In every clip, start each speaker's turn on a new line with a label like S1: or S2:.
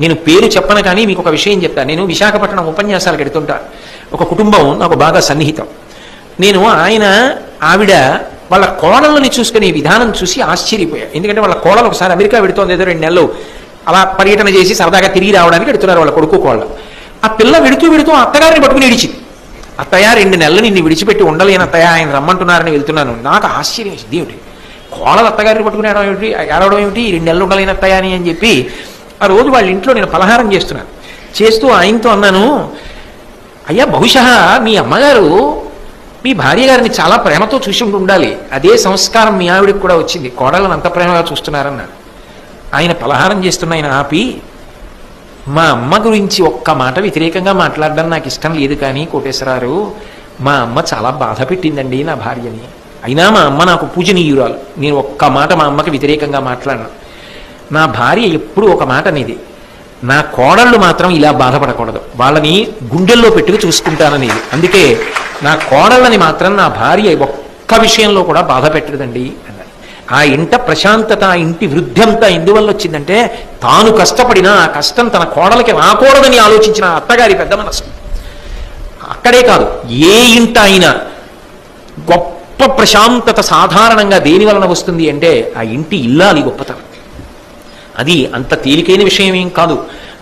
S1: నేను పేరు చెప్పను కానీ మీకు ఒక విషయం చెప్తాను. నేను విశాఖపట్నం ఉపన్యాసాలకు ఎడుతుంటా. ఒక కుటుంబం నాకు బాగా సన్నిహితం. నేను ఆవిడ వాళ్ళ కోడళ్ళని చూసుకునే విధానం చూసి ఆశ్చర్యపోయా. ఎందుకంటే వాళ్ళ కోడలు ఒకసారి అమెరికా పెడుతోంది, ఏదో 2 నెలలు అలా పర్యటన చేసి సరదాగా తిరిగి రావడానికి వెడుతున్నారు వాళ్ళ కొడుకు కోళ్ళు. ఆ పిల్ల వెడుతూ అత్తగారిని పట్టుకుని ఏడిచింది. అత్తయ్య 2 నెలలు నిన్ను విడిచిపెట్టి ఉండలేను అత్తయ్య, ఆయన రమ్మంటున్నారని వెళ్తున్నాను. నాకు ఆశ్చర్యం వేసింది. ఏమిటి కోడలు అత్తగారిని పట్టుకుని ఏడవడం ఏమిటి, 2 నెలలు ఉండలేని అత్తయ్య అని చెప్పి ఆ రోజు వాళ్ళ ఇంట్లో నేను పలహారం చేస్తూ ఆయనతో అన్నాను, అయ్యా బహుశా మీ అమ్మగారు మీ భార్య గారిని చాలా ప్రేమతో చూసి ఉండాలి, అదే సంస్కారం మీ ఆవిడికి కూడా వచ్చింది, కోడలను అంత ప్రేమగా చూస్తున్నారన్నాడు. ఆయన పలహారం చేస్తున్న ఆయన ఆపి, మా అమ్మ గురించి ఒక్క మాట వ్యతిరేకంగా మాట్లాడడం నాకు ఇష్టం లేదు కానీ కోటేశ్వరారు, మా అమ్మ చాలా బాధ పెట్టిందండి నా భార్యని, అయినా మా అమ్మ నాకు పూజనీయురాలు, నేను ఒక్క మాట మా అమ్మకి వ్యతిరేకంగా మాట్లాడను. నా భార్య ఎప్పుడూ ఒక మాట అనేది, నా కోడళ్ళు మాత్రం ఇలా బాధపడకూడదు, వాళ్ళని గుండెల్లో పెట్టుకు చూసుకుంటాననేది, అందుకే నా కోడళ్ళని మాత్రం నా భార్య ఒక్క విషయంలో కూడా బాధ పెట్టదండి అన్నది. ఆ ఇంట ప్రశాంతత, ఆ ఇంటి వృద్ధి అంతా ఎందువల్ల వచ్చిందంటే తాను కష్టపడినా ఆ కష్టం తన కోడలకి రాకూడదని ఆలోచించిన అత్తగారి పెద్ద మనసు. అక్కడే కాదు, ఏ ఇంట అయినా గొప్ప ప్రశాంతత సాధారణంగా దేని వలన వస్తుంది అంటే ఆ ఇంటి ఇల్లాలి గొప్పతనం. అది అంత తేలికైన విషయం ఏం కాదు,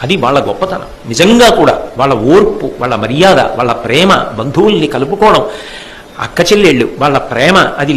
S1: అది వాళ్ళ గొప్పతనం. నిజంగా కూడా వాళ్ళ ఓర్పు, వాళ్ళ మర్యాద, వాళ్ళ ప్రేమ, బంధువుల్ని కలుపుకోవడం, అక్క చెల్లెళ్ళు వాళ్ళ ప్రేమ, అది